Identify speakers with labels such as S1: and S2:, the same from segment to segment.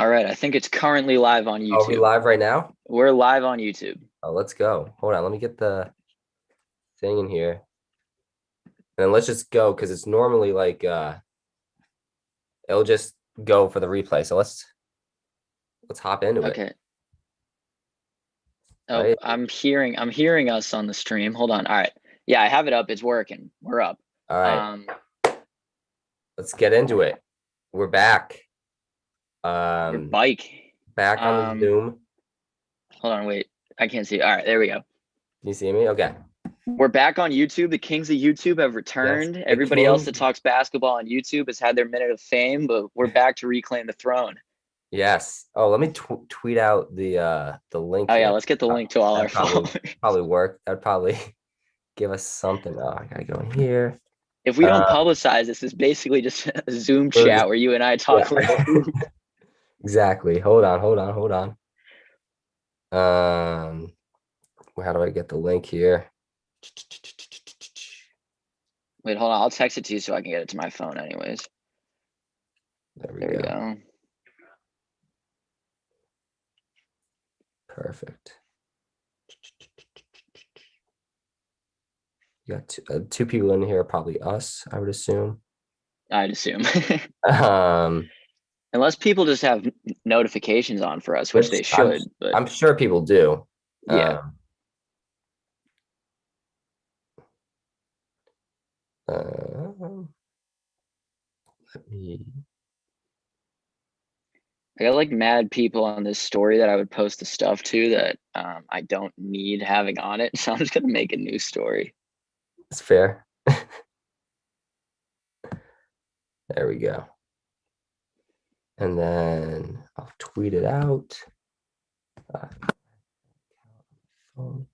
S1: All right, I think it's currently live on
S2: Are we
S1: YouTube.
S2: live right now?
S1: We're live on YouTube.
S2: Oh, let's go. Hold on, let me get the thing in here. And then let's just go because it's normally like it'll just go for the replay. So let's hop into it.
S1: Okay.
S2: All
S1: Oh,
S2: right.
S1: I'm hearing us on the stream. Hold on. All right. Yeah, I have it up. It's working. We're up.
S2: All right.
S1: Um,
S2: Let's get into it. We're back.
S1: your
S2: Um
S1: bike.
S2: back on the
S1: Um,
S2: Zoom.
S1: Hold on, wait. I can't see. All right, there we go.
S2: Can you see me? Okay.
S1: We're back on YouTube. The kings of YouTube have
S2: Yes.
S1: returned.
S2: The
S1: Everybody else that
S2: King.
S1: talks basketball on YouTube has had their minute of fame, but we're back to reclaim the throne.
S2: Yes. Oh, let me tweet out the link
S1: Oh yeah,
S2: here.
S1: let's get the link to all our
S2: That'd
S1: followers.
S2: probably work. That'd probably give us something. Oh, I gotta go in here.
S1: If we don't
S2: Uh,
S1: publicize this, is basically just a Zoom
S2: we're just-
S1: chat where you and I talk a little
S2: yeah.
S1: hoop.
S2: Exactly. Hold on. How do I get the link here?
S1: Wait, hold on. I'll text it to you so I can get it to my phone anyways.
S2: There we
S1: There we
S2: go.
S1: go.
S2: Perfect. You got two people in here, probably us, I would assume.
S1: I'd assume.
S2: Um,
S1: Unless people just have notifications on for us, which
S2: which
S1: they should, but
S2: I'm sure people do.
S1: yeah.
S2: Uh, let me.
S1: I got like mad people on this story that I would post the stuff to that I don't need having on it. So I'm just gonna make a new story.
S2: It's fair. There we go. And then I'll tweet it out. Phone.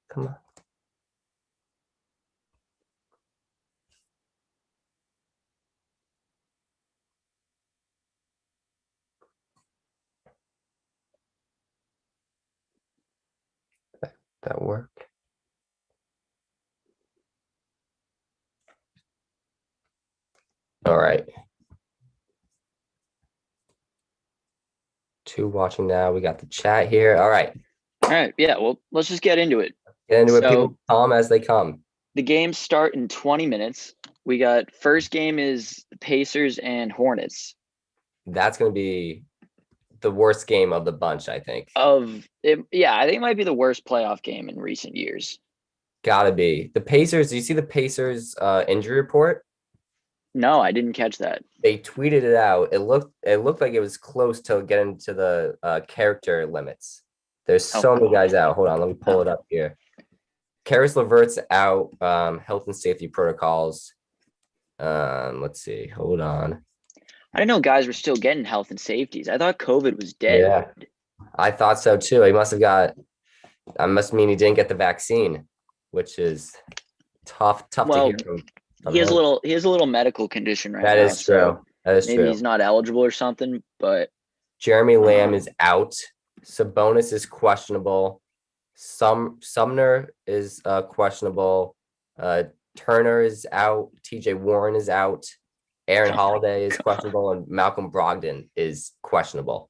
S2: Come on. That work? All right. Two watching now. We got the chat here. All right.
S1: All right, yeah. Well, let's just get into it.
S2: Get into it. People
S1: So
S2: come as they come.
S1: the games start in 20 minutes. We got first game is the Pacers and Hornets.
S2: That's going to be the worst game of the bunch, I think.
S1: Yeah, I think it might be the worst playoff game in recent years.
S2: Gotta be. The Pacers, do you see the Pacers injury report?
S1: No, I didn't catch that.
S2: They tweeted it out. It looked like it was close to getting to the character limits. There's so many guys out. Hold on, let me pull it up here. Karis LeVert's out, health and safety protocols. Let's see. Hold on.
S1: I didn't know guys were still getting health and safeties. I thought COVID was dead.
S2: Yeah, I thought so too. He must have got. I must mean he didn't get the vaccine, which is tough to
S1: Well,
S2: hear from
S1: he has
S2: him.
S1: a little medical condition right
S2: That
S1: now.
S2: is true. That is
S1: maybe
S2: true.
S1: he's not eligible or something. But
S2: Jeremy Lamb is out. Sabonis is questionable. Sumner is questionable. Turner is out. TJ Warren is out. Aaron
S1: oh my
S2: Holiday is
S1: God.
S2: questionable, and Malcolm Brogdon is questionable.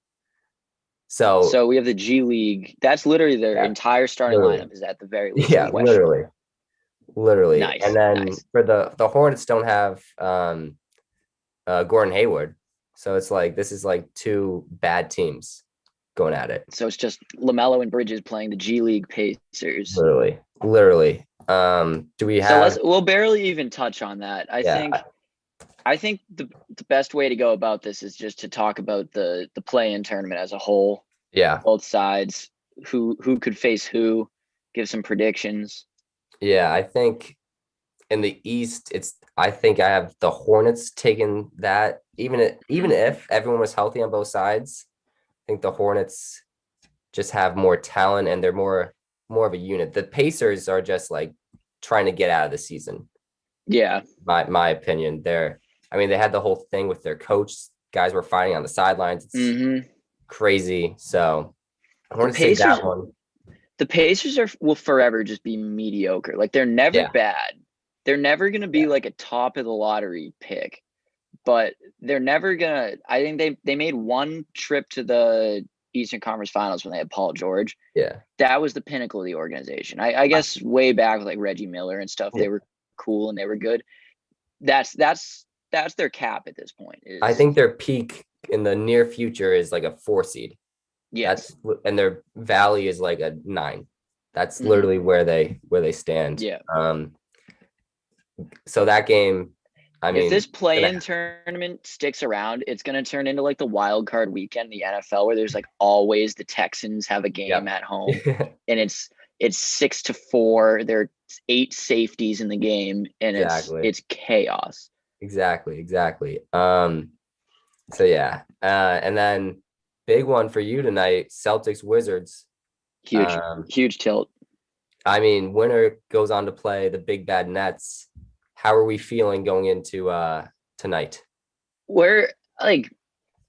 S2: So
S1: So we have the G League. That's literally their
S2: yeah,
S1: entire starting
S2: literally.
S1: lineup is at the very least
S2: Yeah,
S1: questionable.
S2: literally. And
S1: Nice,
S2: then
S1: nice.
S2: for the Hornets don't have Gordon Hayward, so it's like this is like two bad teams going at it.
S1: So it's just LaMelo and Bridges playing the G League Pacers.
S2: Literally. Do we
S1: So
S2: have?
S1: we'll barely even touch on that.
S2: Yeah,
S1: I think the best way to go about this is just to talk about the play-in tournament as a whole,
S2: yeah,
S1: both sides, who could face who, give some predictions.
S2: yeah. I think in the East, I think I have the Hornets taking that. Even if everyone was healthy on both sides, I think the Hornets just have more talent and they're more of a unit. The Pacers are just like trying to get out of the season.
S1: Yeah.
S2: my opinion. I mean, they had the whole thing with their coach. Guys were fighting on the sidelines. It's
S1: hmm
S2: crazy. So I
S1: The
S2: want to say
S1: Pacers,
S2: that one.
S1: the Pacers will forever just be mediocre. Like they're never
S2: Yeah,
S1: bad. They're never gonna be
S2: yeah,
S1: like a top of the lottery pick, but they're never gonna. I think they made one trip to the Eastern Conference Finals when they had Paul George.
S2: yeah,
S1: That was the pinnacle of the organization. I guess way back with like Reggie Miller and stuff,
S2: yeah.
S1: they were cool and they were good. That's their cap at this point.
S2: I
S1: Is
S2: think their peak in the near future is like a 4 seed.
S1: yes.
S2: That's and their valley is like a 9. That's
S1: hmm
S2: literally where they stand.
S1: Yeah.
S2: So that game, I
S1: If
S2: mean,
S1: this play-in tournament sticks around, it's going to turn into like the wild card weekend in the NFL where there's like always the Texans have a game
S2: yep.
S1: at home and it's 6-4. There are 8 safeties in the game and
S2: Exactly.
S1: it's chaos.
S2: Exactly. So yeah. And then big one for you tonight, Celtics Wizards.
S1: Huge,
S2: Um,
S1: huge tilt.
S2: I mean, winner goes on to play the big bad Nets. How are we feeling going into tonight?
S1: Where like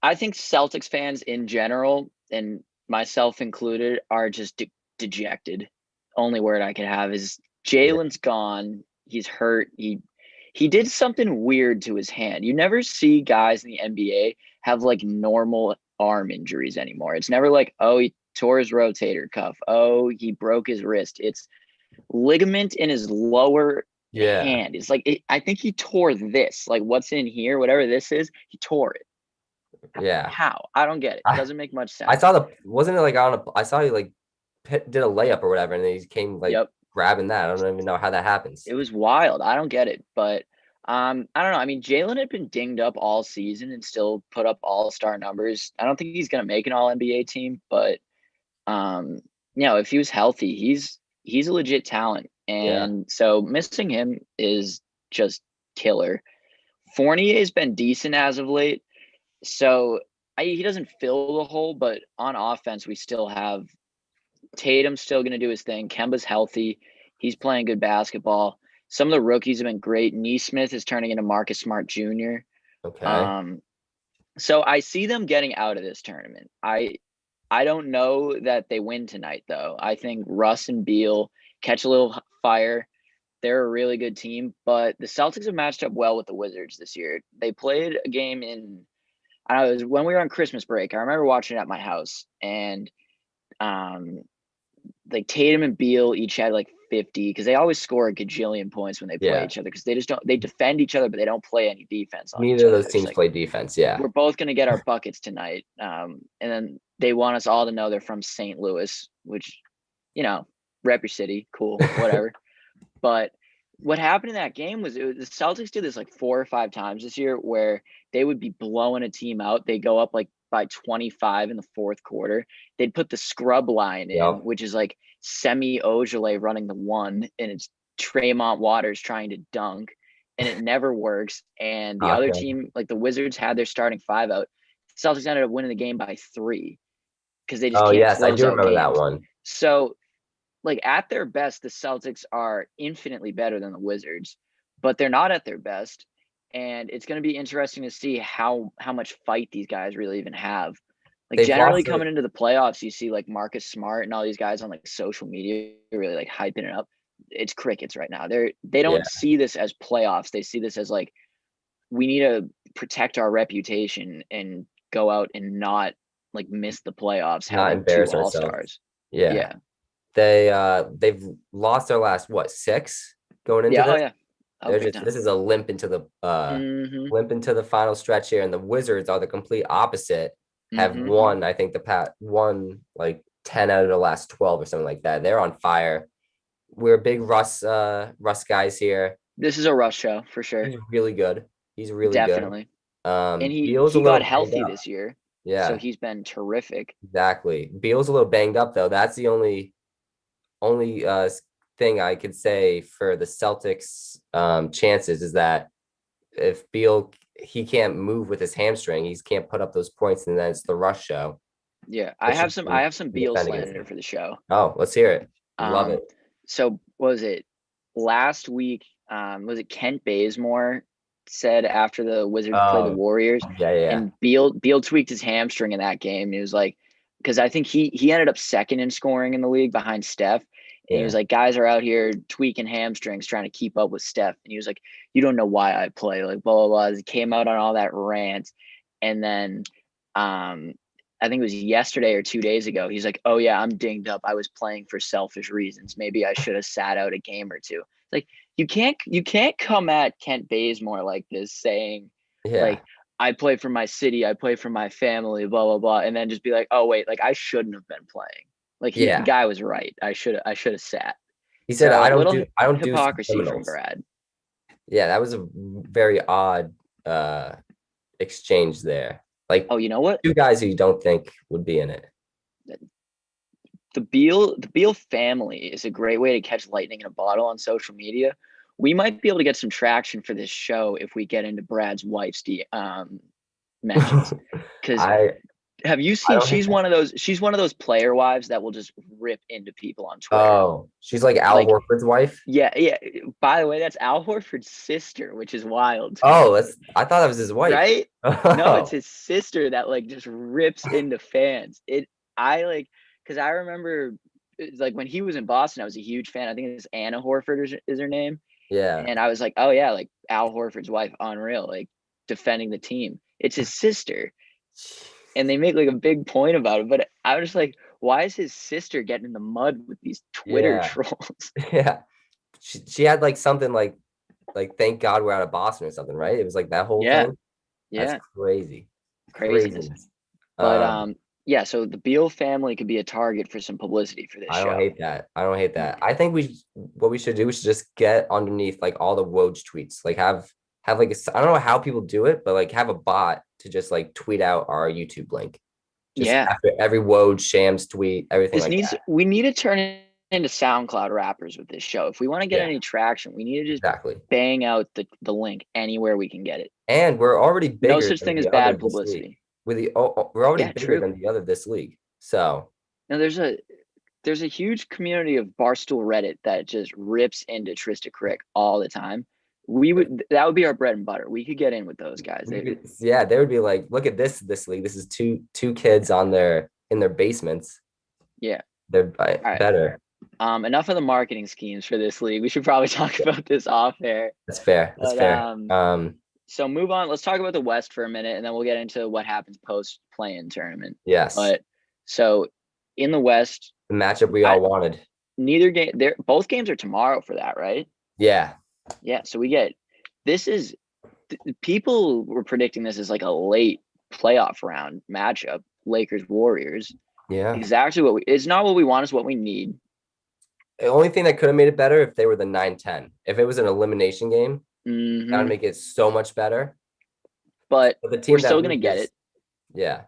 S1: I think Celtics fans in general, and myself included, are just dejected. Only word I could have is
S2: Yeah.
S1: Jalen's gone. He's hurt. He did something weird to his hand. You never see guys in the NBA have like normal arm injuries anymore. It's never like, oh, he tore his rotator cuff. Oh, he broke his wrist. It's ligament in his lower
S2: Yeah.
S1: hand. It's like I think he tore this. Like what's in here, whatever this is, he tore it.
S2: Yeah.
S1: How? I don't get it.
S2: I
S1: Doesn't make much
S2: I
S1: sense.
S2: saw wasn't it like on a I saw he like did a layup or whatever and then he came like
S1: Yep.
S2: grabbing that. I don't even know how that happens.
S1: It was wild. I don't get it. But I don't know. I mean, Jalen had been dinged up all season and still put up all-star numbers. I don't think he's gonna make an all NBA team, but um, if he was healthy, he's a legit talent.
S2: Yeah.
S1: And so missing him is just killer. Fournier has been decent as of late. So he doesn't fill the hole, but on offense, we still have Tatum's still going to do his thing. Kemba's healthy. He's playing good basketball. Some of the rookies have been great. Neesmith is turning into Marcus Smart Jr.
S2: Okay.
S1: Um, so I see them getting out of this tournament. I don't know that they win tonight, though. I think Russ and Beal catch a little fire. They're a really good team, but the Celtics have matched up well with the Wizards this year. They played a game in, I don't know, it was when we were on Christmas break. I remember watching it at my house, and um, like Tatum and Beal each had like 50 because they always score a gajillion points when they play
S2: Yeah.
S1: each other because they just don't they defend each other but they don't play any defense on each
S2: Neither of
S1: other.
S2: those
S1: They're just
S2: teams
S1: like
S2: play defense. Yeah.
S1: we're both gonna get our buckets tonight. And then they want us all to know they're from St. Louis, which rep your city, cool, whatever. But what happened in that game was the Celtics did this like 4 or 5 times this year where they would be blowing a team out. They go up like by 25 in the fourth quarter. They'd put the scrub line in,
S2: Yep.
S1: which is like Semi Ojeleye running the one, and it's Tremont Waters trying to dunk, and it never works. And the other
S2: Okay.
S1: team, like the Wizards, had their starting 5 out. Celtics ended up winning the game by 3 because they just
S2: Oh
S1: can't
S2: yes, I
S1: close
S2: do
S1: out
S2: remember that
S1: games.
S2: one.
S1: So like at their best, the Celtics are infinitely better than the Wizards, but they're not at their best. And it's going to be interesting to see how much fight these guys really even have. Like
S2: They've
S1: generally
S2: lost to
S1: coming into the playoffs, you see like Marcus Smart and all these guys on like social media really like hyping it up. It's crickets right now. They
S2: yeah,
S1: don't see this as playoffs. They see this as like we need to protect our reputation and go out and not like miss the playoffs
S2: not
S1: having 2
S2: embarrass ourselves.
S1: all-stars.
S2: Yeah.
S1: Yeah.
S2: They've lost their last what 6 going into
S1: Yeah. Oh
S2: this.
S1: yeah. Oh,
S2: They're
S1: big
S2: just
S1: time.
S2: this is a
S1: Mhm.
S2: limp into the final stretch here, and the Wizards are the complete opposite. Have
S1: Mhm.
S2: won, I think won like 10 out of the last 12 or something like that. They're on fire. We're big Russ guys here.
S1: This is a rush show for sure.
S2: He's really good. He's really good.
S1: Definitely. And he
S2: Beal's a
S1: he
S2: little
S1: got
S2: banged
S1: healthy
S2: up.
S1: this year. So
S2: Yeah,
S1: he's been terrific.
S2: exactly. Beal's a little banged up though. That's the only thing I could say for the Celtics chances is that if Beal he can't move with his hamstring, he can't put up those points, and then it's the rush show.
S1: Yeah.
S2: It
S1: I
S2: should
S1: have some
S2: be
S1: I have some Beal
S2: defend against
S1: slander
S2: him.
S1: for the show.
S2: Oh, let's hear it. Love
S1: Um
S2: it.
S1: so what was it? Last week was it Kent Bazemore said after the Wizards played the
S2: Oh,
S1: Warriors,
S2: yeah.
S1: and Beal tweaked his hamstring in that game. And he was like, because I think he ended up second in scoring in the league behind Steph. And he
S2: Yeah.
S1: was like, guys are out here tweaking hamstrings trying to keep up with Steph. And he was like, you don't know why I play, like blah blah blah. He came out on all that rant, and then I think it was yesterday or 2 days ago. He's like, oh yeah, I'm dinged up. I was playing for selfish reasons. Maybe I should have sat out a game or two. It's like you can't come at Kent Bazemore like this saying
S2: Yeah.
S1: like I play for my city, I play for my family, blah blah blah, and then just be like, oh wait, like I shouldn't have been playing. Like the
S2: Yeah.
S1: guy was right. I should have sat.
S2: He said,
S1: So
S2: I don't do
S1: hypocrisy from
S2: subliminals.
S1: Brad.
S2: Yeah, that was a very odd uh exchange there. Like
S1: Oh, you know what?
S2: two guys who you don't think would be in it.
S1: The Beal family is a great way to catch lightning in a bottle on social media. We might be able to get some traction for this show if we get into Brad's wife's mentions. Because
S2: I
S1: have you
S2: I
S1: seen?
S2: don't hate
S1: She's
S2: that.
S1: one of those. She's one of those player wives that will just rip into people on Twitter.
S2: Oh, she's like Al
S1: Like,
S2: Horford's wife.
S1: yeah, yeah. By the way, that's Al Horford's sister, which is wild to
S2: Oh,
S1: me,
S2: that's I thought that was his wife.
S1: right? No, it's
S2: Oh,
S1: his sister that like just rips into fans. I like, because I remember it's like when he was in Boston, I was a huge fan. I think it's Anna Horford is her name,
S2: yeah.
S1: and I was like, oh yeah, like Al Horford's wife, unreal, like defending the team. It's his sister, and they make like a big point about it. But I was just like, why is his sister getting in the mud with these Twitter
S2: Yeah.
S1: trolls?
S2: Yeah. She had like something like thank God we're out of Boston or something, right? It was like that whole
S1: Yeah,
S2: thing. That's
S1: yeah,
S2: crazy.
S1: craziness.
S2: Craziness.
S1: But
S2: Um,
S1: yeah. So the Beal family could be a target for some publicity for this
S2: I don't
S1: show.
S2: hate that. I don't hate that. I think what we should do, we should just get underneath like all the Woj tweets. Like have like I don't know how people do it, but like have a bot to just like tweet out our YouTube link. Just
S1: Yeah,
S2: after every Woj Shams tweet, everything
S1: this
S2: like
S1: needs
S2: that.
S1: we need to turn it into SoundCloud rappers with this show. If we want to get
S2: Yeah,
S1: any traction, we need to just
S2: exactly.
S1: bang out the link anywhere we can get it.
S2: And we're already
S1: No
S2: bigger
S1: such
S2: than
S1: thing as
S2: the other
S1: bad
S2: this league.
S1: publicity.
S2: We're already
S1: Yeah,
S2: bigger
S1: true.
S2: than the other this league. So
S1: Now there's a huge community of Barstool Reddit that just rips into Trista Crick all the time. That would be our bread and butter. We could get in with those guys.
S2: yeah, they would be like, look at this league. This is two kids on in their basements.
S1: Yeah.
S2: They're
S1: All right.
S2: better.
S1: Enough of the marketing schemes for this league. We should probably talk about this off air.
S2: That's fair. That's
S1: But
S2: fair.
S1: so move on. Let's talk about the West for a minute, and then we'll get into what happens post play-in tournament.
S2: Yes.
S1: But so in the West,
S2: The matchup we all wanted.
S1: neither game. Both games are tomorrow for that, right?
S2: Yeah.
S1: Yeah. So this is people were predicting this as like a late playoff round matchup. Lakers Warriors.
S2: Yeah.
S1: Exactly it's not what we want. It's what we need.
S2: The only thing that could have made it better if they were the 9-10. If it was an elimination game, that would make it so much better.
S1: But
S2: the team
S1: we're still gonna get it.
S2: Yeah.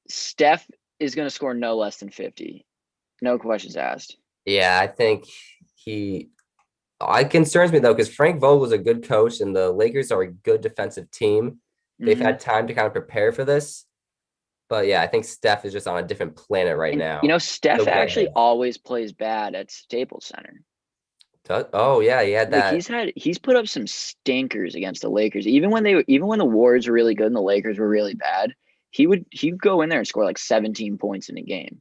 S1: Steph is gonna score no less than 50. No questions asked.
S2: Yeah, I think it concerns me though, because Frank Vogel's a good coach and the Lakers are a good defensive team. They've had time to kind of prepare for this. But yeah, I think Steph is just on a different planet right now.
S1: You know, Steph actually always plays bad at Staples Center.
S2: Oh yeah, he had that.
S1: He's put up some stinkers against the Lakers. Even when the Warriors were really good and the Lakers were really bad, he'd go in there and score like 17 points in a game.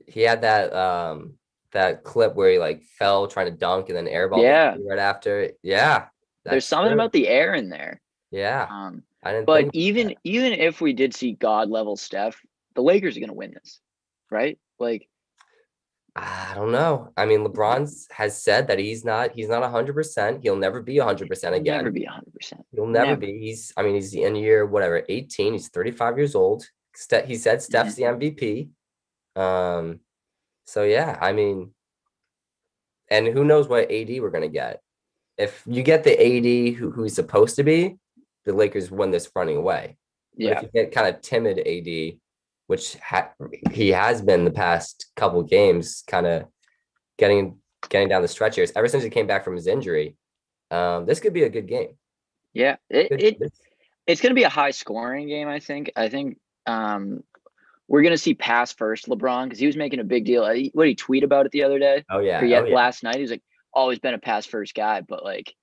S2: He had that clip where he like fell trying to dunk and then airballed right after. Yeah.
S1: There's something about the air in there.
S2: Yeah.
S1: I didn't but even if we did see God level Steph, the Lakers are gonna win this, right? Like
S2: I don't know. I mean, LeBron has said that he's not 100%. He'll never be 100% again.
S1: Never be 100%.
S2: He'll never be. He's in year whatever 18. He's 35 years old. He said Steph's the MVP. So yeah, I mean, and who knows what AD we're gonna get? If you get the AD who he's supposed to be, the Lakers win this running away. Yeah. But if you get kind of timid AD, which he has been the past couple of games, kind of getting down the stretch here. Ever since he came back from his injury, this could be a good game.
S1: Yeah, it's going to be a high scoring game. I think we're going to see pass first LeBron because he was making a big deal. What did he tweet about it the other day?
S2: Oh yeah.
S1: Last night he was like, always been a pass first guy, but like,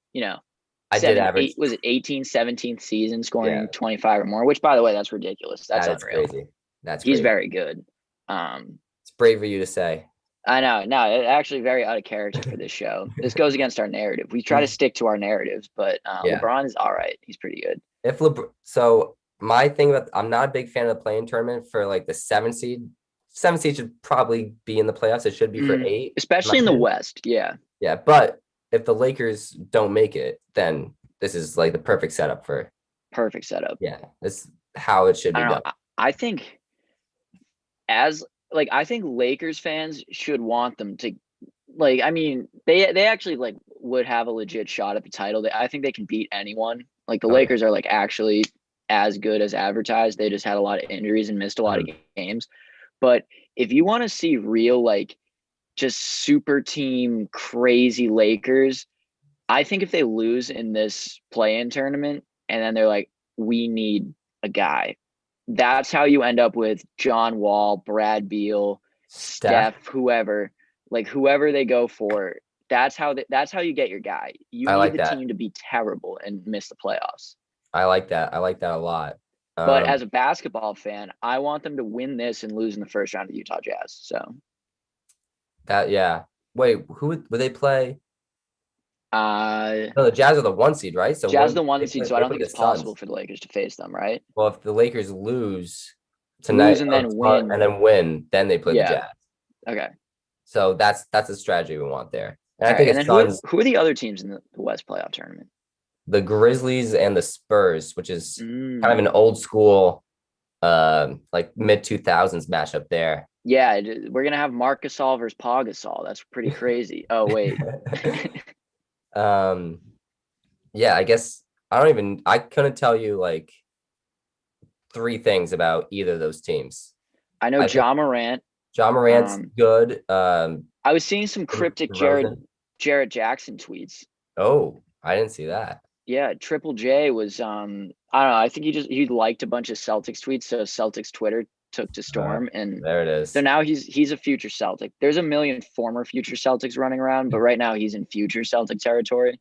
S2: I did average.
S1: was it 18, 17th season scoring
S2: Yeah.
S1: 25 or more, which by the way, that's ridiculous. That's
S2: That is
S1: unreal.
S2: crazy. That's
S1: He's
S2: crazy.
S1: very good.
S2: It's brave of you to say.
S1: I know. No, actually very out of character for this show. This goes against our narrative. We try to stick to our narratives, but
S2: Yeah.
S1: LeBron is all right. He's pretty good.
S2: So my thing about I'm not a big fan of the play-in tournament for like the 7 seed. 7 seed should probably be in the playoffs. It should be for 8,
S1: especially in the West. Yeah.
S2: Yeah, but if the Lakers don't make it, then this is like the perfect setup. Yeah, this is how it should be done.
S1: I think I think Lakers fans should want them to, like, I mean, they actually like would have a legit shot at the title. I think they can beat anyone. Like the Lakers are like actually as good as advertised. They just had a lot of injuries and missed a lot of games. But if you want to see real, like, just super team crazy Lakers, I think if they lose in this play-in tournament and then they're like, we need a guy, that's how you end up with John Wall, Brad Beal, Steph, whoever they go for. That's how you get your guy. You need the team to be terrible and miss the playoffs.
S2: I like that. I like that a lot.
S1: But as a basketball fan, I want them to win this and lose in the first round of Utah Jazz. So
S2: yeah. Wait, who would they play?
S1: No,
S2: the Jazz are the 1 seed, right?
S1: So Jazz are the 1 seed, so I don't think it's possible for the Lakers to face them, right?
S2: Well, if the Lakers lose tonight
S1: and then win,
S2: then they play the Jazz.
S1: Okay.
S2: So that's the strategy we want there.
S1: And I think who are the other teams in the West playoff tournament?
S2: The Grizzlies and the Spurs, which is kind of an old school, like mid-2000s matchup there.
S1: Yeah, we're gonna have Marc Gasol versus Pau Gasol. That's pretty crazy. Oh wait.
S2: Yeah, I guess I couldn't tell you like 3 things about either of those teams.
S1: I know Ja Morant.
S2: Ja Morant's good.
S1: I was seeing some cryptic Jarrett Jackson tweets.
S2: Oh, I didn't see that.
S1: Yeah, Triple J was I don't know, I think he liked a bunch of Celtics tweets, so Celtics Twitter took to storm, and
S2: there it is.
S1: So now he's a future Celtic. There's a million former future Celtics running around, but right now he's in future Celtic territory.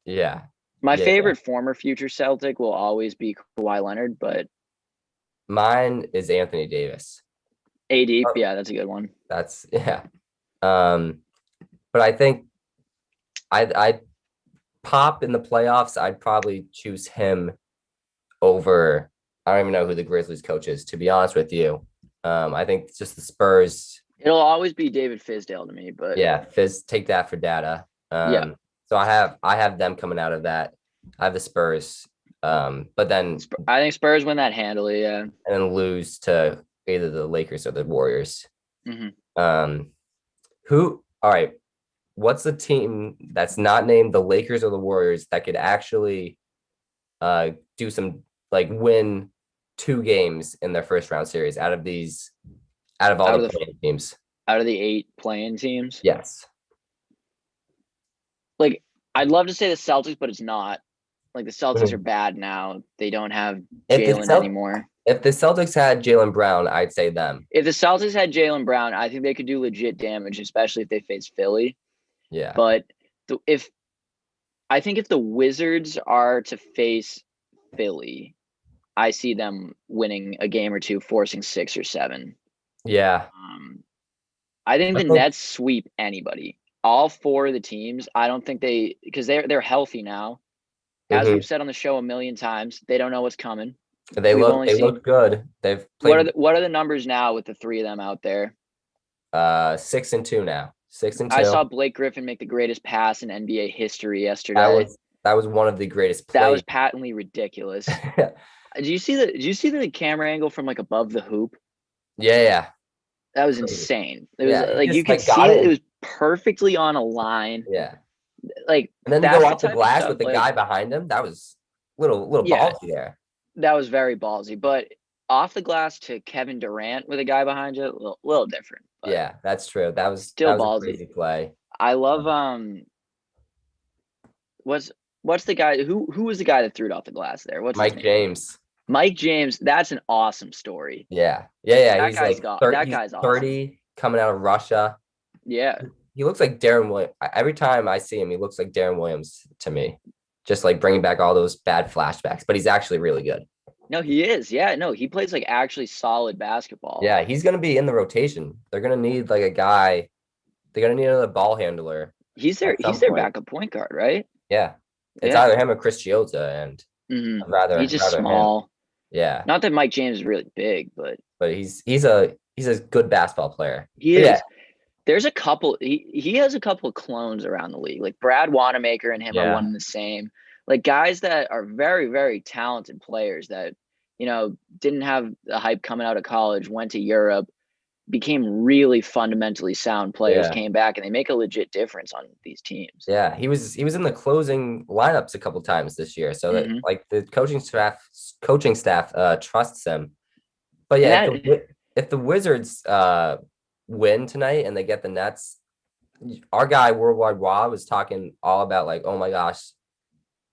S2: Yeah.
S1: My favorite former future Celtic will always be Kawhi Leonard, but
S2: mine is Anthony Davis.
S1: AD, yeah, that's a good one.
S2: That's but I think I Pop in the playoffs, I'd probably choose him over. I don't even know who the Grizzlies coach is, to be honest with you. I think it's just the Spurs.
S1: It'll always be David Fizdale to me, but
S2: yeah, Fizz, take that for data. So I have them coming out of that. I have the Spurs, but then
S1: I think Spurs win that handily, yeah, and
S2: then lose to either the Lakers or the Warriors.
S1: Mm-hmm.
S2: All right. What's the team that's not named the Lakers or the Warriors that could actually do some, like, win 2 games in their first round series out of all the playing teams?
S1: Out of the 8 playing teams?
S2: Yes.
S1: Like, I'd love to say the Celtics, but it's not. Like, the Celtics are bad now. They don't have Jalen anymore.
S2: If the Celtics had Jaylen Brown, I'd say them.
S1: If the Celtics had Jaylen Brown, I think they could do legit damage, especially if they face Philly.
S2: Yeah.
S1: But if the Wizards are to face Philly, I see them winning a game or 2, forcing 6 or 7.
S2: Yeah.
S1: I think the Nets sweep anybody. All 4 of the teams. I don't think because they're healthy now. As we've said on the show a million times, they don't know what's coming.
S2: They look good. They've played.
S1: What are the numbers now with the 3 of them out there?
S2: 6-2 now. 6-2.
S1: I saw Blake Griffin make the greatest pass in NBA history yesterday.
S2: That was one of the greatest plays.
S1: That was patently ridiculous. Did you see the camera angle from like above the hoop?
S2: Yeah.
S1: That was insane. It was like you could see it was perfectly on a line.
S2: Yeah.
S1: Like,
S2: and then go off the glass with the guy behind him. That was little ballsy there.
S1: That was very ballsy, but off the glass to Kevin Durant with a guy behind you, a little different.
S2: Yeah, that's true. That was
S1: still
S2: ballsy.
S1: A
S2: crazy play.
S1: I love what's the guy who was the guy that threw it off the glass there? What's
S2: Mike James?
S1: Mike James, that's an awesome story.
S2: Yeah.
S1: That
S2: he's like
S1: 30, that guy's awesome.
S2: 30, coming out of Russia.
S1: Yeah.
S2: he looks like Darren Williams. Every time I see him, he looks like Darren Williams to me. Just like bringing back all those bad flashbacks, but he's actually really good.
S1: No, he is. Yeah, no, he plays like actually solid basketball.
S2: Yeah, he's gonna be in the rotation. They're gonna need like a guy. They're gonna need another ball handler
S1: He's their
S2: at some
S1: their
S2: point.
S1: backup point guard, right?
S2: Yeah, it's
S1: Yeah.
S2: either him or Chris Chiozza, and
S1: Mm-hmm.
S2: I'd rather
S1: He's just
S2: rather him.
S1: small.
S2: Yeah,
S1: Not that Mike James is really big, but
S2: he's a good basketball player.
S1: he
S2: But yeah,
S1: is. There's a couple. He has a couple of clones around the league. Like Brad Wanamaker and him are
S2: yeah,
S1: one and the same. Like guys that are very, very talented players that, didn't have the hype coming out of college, went to Europe, became really fundamentally sound players,
S2: yeah,
S1: came back, and they make a legit difference on these teams.
S2: yeah. He was in the closing lineups a couple times this year, so that
S1: Mm-hmm.
S2: like the coaching staff trusts him. But
S1: And
S2: yeah,
S1: that,
S2: if the Wizards win tonight and they get the Nets, our guy Worldwide Raw was talking all about like, oh my gosh,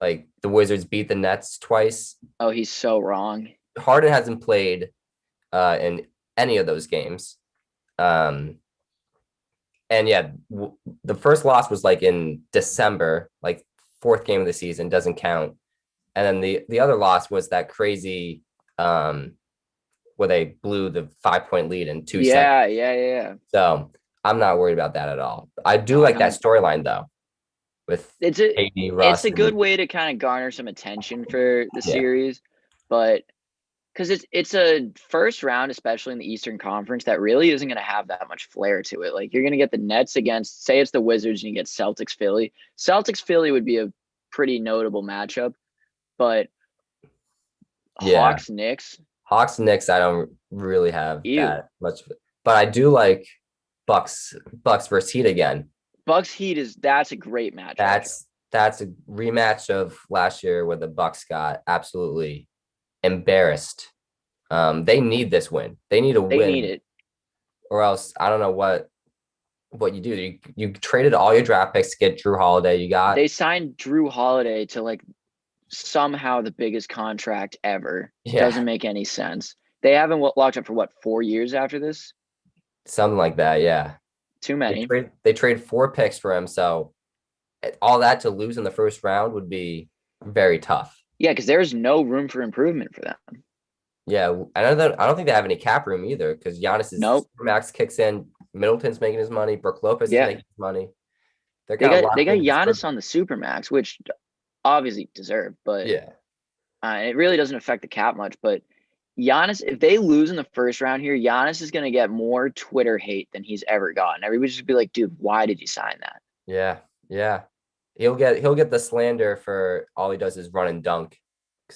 S2: like the Wizards beat the Nets twice.
S1: oh, he's so wrong.
S2: Harden hasn't played in any of those games. And yeah, the first loss was like in December, like fourth game of the season, doesn't count. And then the other loss was that crazy where they blew the 5-point lead in 2 seconds.
S1: Yeah.
S2: So I'm not worried about that at all. I do
S1: No,
S2: like that storyline though, with
S1: it's
S2: KD, Russ.
S1: a good way to kind of garner some attention for the
S2: Yeah.
S1: series, but because it's a first round, especially in the Eastern Conference, that really isn't going to have that much flair to it. Like you're going to get the Nets against, say it's the Wizards, and you get Celtics Philly. Celtics Philly would be a pretty notable matchup, but
S2: Yeah.
S1: Hawks Knicks,
S2: I don't really have
S1: Ew.
S2: that much, but I do like Bucks versus Heat again.
S1: Bucks Heat that's a great matchup.
S2: That's a rematch of last year where the Bucks got absolutely embarrassed. They need this win. They need a win.
S1: They need it.
S2: Or else I don't know what you do. You traded all your draft picks to get Drew Holiday.
S1: They signed Drew Holiday to like somehow the biggest contract ever.
S2: Yeah.
S1: Doesn't make any sense. They haven't locked up for what, 4 years after this?
S2: Something like that, yeah.
S1: Too many.
S2: They trade 4 picks for him, so all that to lose in the first round would be very tough.
S1: Yeah, because there's no room for improvement for them.
S2: Yeah, I don't think they have any cap room either because Giannis's max kicks in. Middleton's making his money. Brook Lopez is making his money.
S1: They got Giannis on the supermax, which obviously deserved, but
S2: yeah,
S1: it really doesn't affect the cap much. But Giannis, if they lose in the first round here, Giannis is going to get more Twitter hate than he's ever gotten. Everybody's just be like, dude, why did you sign that?
S2: Yeah. He'll get the slander for all he does is run and dunk.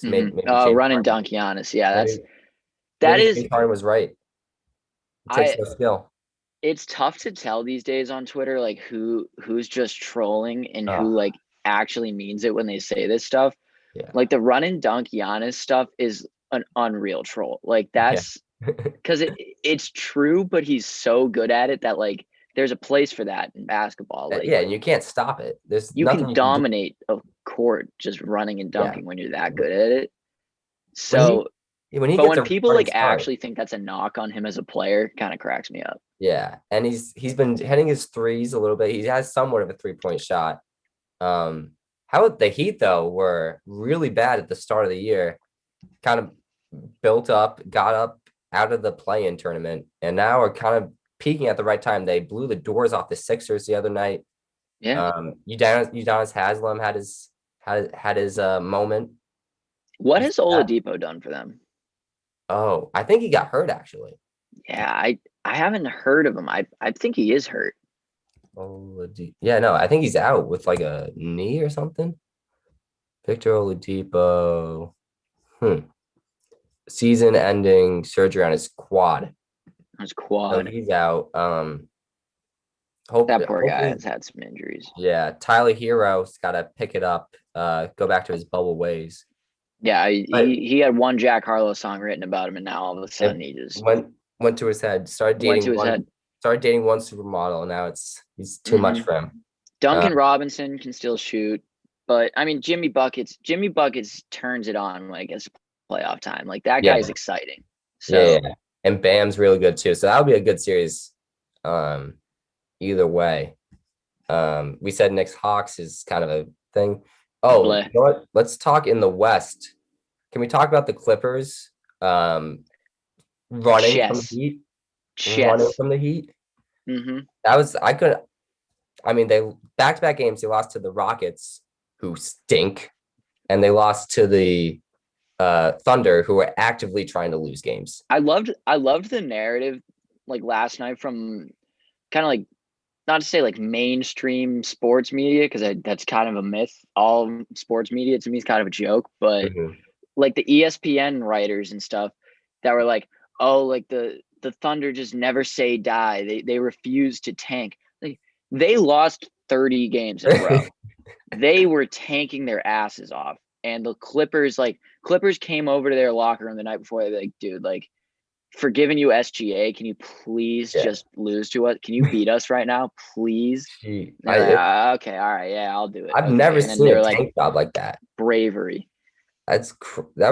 S1: Maybe run and dunk Giannis. Yeah,
S2: James Harden was right. It takes no skill.
S1: It's tough to tell these days on Twitter, like who's just trolling and who like actually means it when they say this stuff.
S2: Yeah.
S1: Like the run and dunk Giannis stuff is an unreal troll. Like that's because it's true, but he's so good at it that like there's a place for that in basketball. Like
S2: and you can't stop it.
S1: You can dominate a court just running and dunking when you're that good at it. So when people like actually think that's a knock on him as a player, kind of cracks me up.
S2: Yeah, and he's been hitting his threes a little bit. He has somewhat of a 3-point shot. How the Heat though were really bad at the start of the year, kind of got up out of the play-in tournament, and now are kind of peaking at the right time. They blew the doors off the Sixers the other night.
S1: Yeah.
S2: Udonis Haslem had his moment.
S1: What has Oladipo done for them?
S2: Oh, I think he got hurt actually.
S1: Yeah, I haven't heard of him. I think he is hurt.
S2: Yeah, no, I think he's out with like a knee or something. Victor Oladipo. Season-ending surgery on his quad. So he's out.
S1: That poor guy has had some injuries.
S2: Yeah, Tyler Hero's got to pick it up. Go back to his bubble ways.
S1: Yeah, he had one Jack Harlow song written about him, and now all of a sudden he just
S2: went to his head. Started dating one supermodel, and now he's too much for him.
S1: Duncan Robinson can still shoot, but I mean Jimmy Buckets turns it on when it gets playoff time. Like that guy is exciting. So
S2: and Bam's really good too. So that'll be a good series. Either way. We said Knicks Hawks is kind of a thing. Oh, you
S1: Bleh.
S2: know what? Let's talk in the West. Can we talk about the Clippers running from the
S1: Chess.
S2: Heat? Running
S1: Chess.
S2: from the Heat.
S1: Mm-hmm.
S2: That was I could. I mean, they back-to-back games. They lost to the Rockets, who stink, and they lost to the Thunder, who are actively trying to lose games.
S1: I loved the narrative like last night from kind of like, not to say like mainstream sports media, because that's kind of a myth. All sports media to me is kind of a joke, but
S2: Mhm.
S1: like the ESPN writers and stuff that were like, oh, like the Thunder just never say die. They refuse to tank. Like, they lost 30 games in a row. They were tanking their asses off. And the Clippers came over to their locker room the night before. They're like, dude, like, for giving you SGA, can you please
S2: Yeah.
S1: just lose to us? Can you beat us right now, please?
S2: Gee,
S1: And they're like, okay, all right, yeah, I'll do it.
S2: I've never
S1: Okay, and then
S2: seen
S1: they
S2: a
S1: were like,
S2: tank job like that.
S1: bravery.
S2: That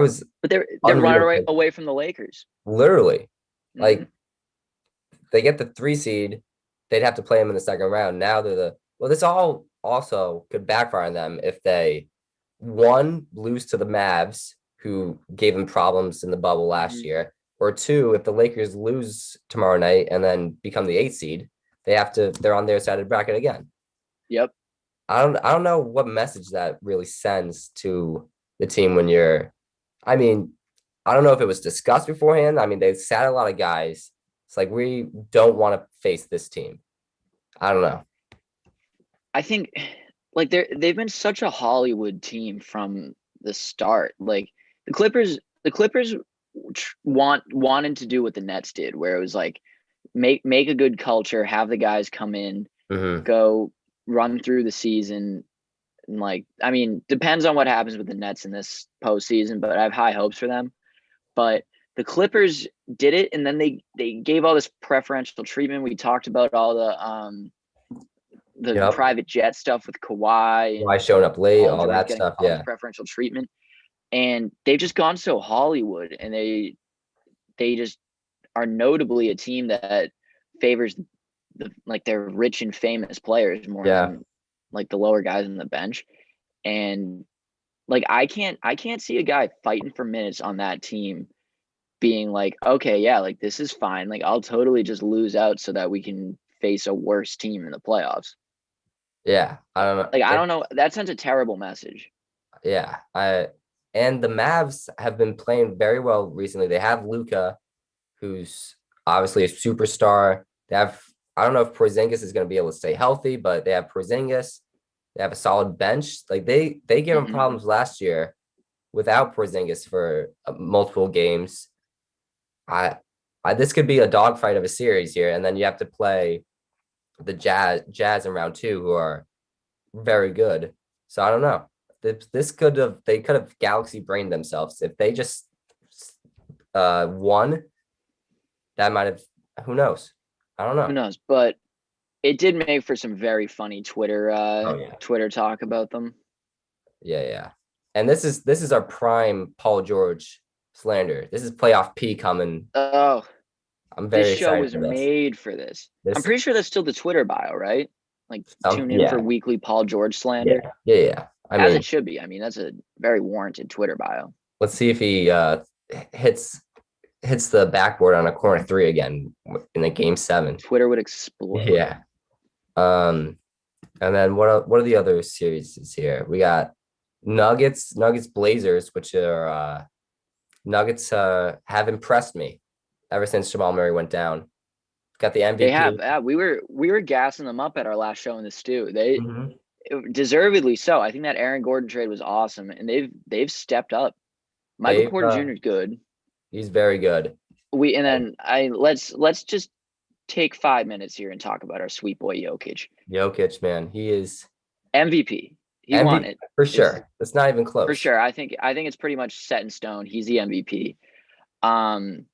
S2: was
S1: But they're running
S2: unreal.
S1: away from the Lakers.
S2: Literally,
S1: Mm-hmm.
S2: like they get the 3 seed, they'd have to play them in the second round. Now they're the well. This all also could backfire on them if they one lose to the Mavs, who gave them problems in the bubble last
S1: Mm-hmm.
S2: year, or two, if the Lakers lose tomorrow night and then become the 8 seed, they're on their side of the bracket again.
S1: Yep.
S2: I don't know what message that really sends to the team when you're I mean, I don't know if it was discussed beforehand. I mean, they sat a lot of guys. It's like we don't want to face this team. I don't know.
S1: I think like they've been such a Hollywood team from the start. Like the Clippers wanted to do what the Nets did, where it was like make a good culture, have the guys come in,
S2: Hmm.
S1: go run through the season. And like, I mean, depends on what happens with the Nets in this postseason, but I have high hopes for them. But the Clippers did it, and then they gave all this preferential treatment. We talked about all the
S2: Yep.
S1: private jet stuff with Kawhi
S2: Why
S1: and
S2: showing up late,
S1: Paul
S2: all
S1: George
S2: that
S1: getting
S2: stuff.
S1: all this
S2: Yeah.
S1: preferential treatment, and they've just gone so Hollywood, and they just are notably a team that favors like their rich and famous players more
S2: Yeah.
S1: than like the lower guys on the bench. And like I can't see a guy fighting for minutes on that team being like, okay, yeah, like this is fine. Like I'll totally just lose out so that we can face a worse team in the playoffs.
S2: Yeah. I don't know.
S1: Like I don't know. That sends a terrible message.
S2: Yeah. And the Mavs have been playing very well recently. They have Luca, who's obviously a superstar. They have I don't know if Porzingis is going to be able to stay healthy, but they have Porzingis. They have a solid bench. Like they gave them
S1: Hmm.
S2: problems last year without Porzingis for multiple games. I, this could be a dogfight of a series here, and then you have to play the Jazz in round two, who are very good. So I don't know. This they could have galaxy brained themselves if they just won. That might have who knows. I don't
S1: Who
S2: know.
S1: knows? But it did make for some very funny
S2: Oh yeah,
S1: Twitter talk about them.
S2: yeah. And this is our prime Paul George slander. This is playoff P coming.
S1: Oh,
S2: I'm
S1: this
S2: very
S1: show
S2: excited
S1: was
S2: for this.
S1: made for this. I'm
S2: This
S1: pretty sure that's still the Twitter bio, right? Like tune in for
S2: yeah,
S1: weekly Paul George
S2: yeah,
S1: slander,
S2: yeah. I
S1: as
S2: mean,
S1: it should be. I mean, that's a very warranted Twitter bio.
S2: let's see if he hits hits the backboard on a corner three again in the game 7.
S1: Twitter would explode.
S2: Yeah. Um, and then what are the other series here? We got Nuggets Blazers, which are Nuggets have impressed me ever since Jamal Murray went down. Got the
S1: They have.
S2: MVP.
S1: Yeah, we were gassing them up at our last show in the stew. They
S2: Mhm.
S1: deservedly so. I think that Aaron Gordon trade was awesome, and they've stepped up. Michael
S2: They've
S1: Porter Jr. is good.
S2: he's very good.
S1: We and then I let's just take 5 minutes here and talk about our sweet boy Jokic.
S2: Jokic, man, he is
S1: MVP. He won
S2: MVP
S1: it.
S2: for
S1: It's
S2: sure. It's not even
S1: for
S2: close.
S1: sure. I think it's pretty much set in stone. He's the MVP. Um,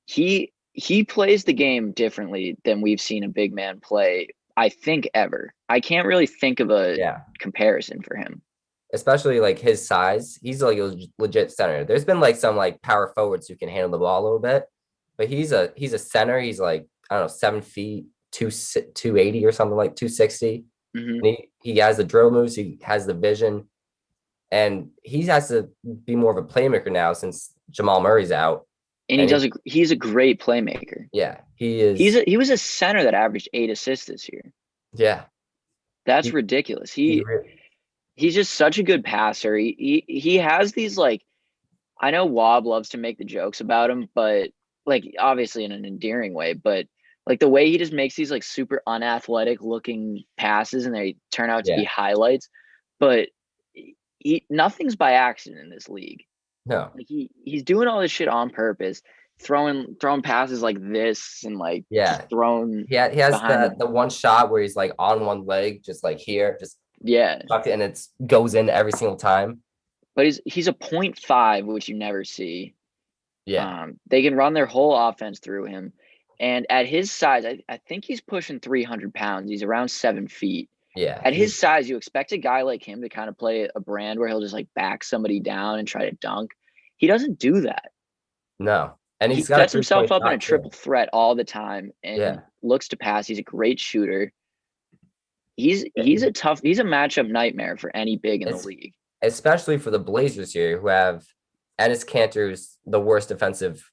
S1: he plays the game differently than we've seen a big man play. I think ever. I can't really think of a
S2: Yeah.
S1: comparison for him.
S2: Especially like his size. He's like a legit center. There's been like some like power forwards who can handle the ball a little bit, but he's a center. He's like I don't know 7 feet 280 or something, like 260.
S1: Hmm.
S2: And he has the drill moves, he has the vision, and he has to be more of a playmaker now since Jamal Murray's out.
S1: And
S2: And
S1: he's a great playmaker.
S2: yeah, he is.
S1: He was a center that averaged 8 assists this year.
S2: Yeah,
S1: That's
S2: he,
S1: ridiculous.
S2: he's really,
S1: He's just such a good passer. He has these like, I know Wob loves to make the jokes about him, but like obviously in an endearing way, but like the way he just makes these like super unathletic looking passes and they turn out to be
S2: yeah,
S1: highlights. But nothing's by accident in this league.
S2: no,
S1: Like he's doing all this shit on purpose, throwing passes like this and like just
S2: yeah.
S1: throwing
S2: He has
S1: behind
S2: the one shot where he's like on one leg, just like here, just
S1: yeah.
S2: tucked it, and it's goes in every single time.
S1: But he's a 0.5, which you never see.
S2: Yeah,
S1: They can run their whole offense through him. And at his size, I think he's pushing 300 pounds. He's around 7 feet.
S2: yeah.
S1: At his size, you expect a guy like him to kind of play a brand where he'll just like back somebody down and try to dunk. He doesn't do that.
S2: No, and
S1: He
S2: he's got a
S1: sets himself
S2: 3-point
S1: up in a
S2: shot too.
S1: triple threat all the time and
S2: Yeah,
S1: looks to pass. He's a great shooter. He's
S2: yeah.
S1: he's a matchup nightmare for any big in the
S2: It's
S1: league.
S2: especially for the Blazers here, who have Ennis Cantor's the worst defensive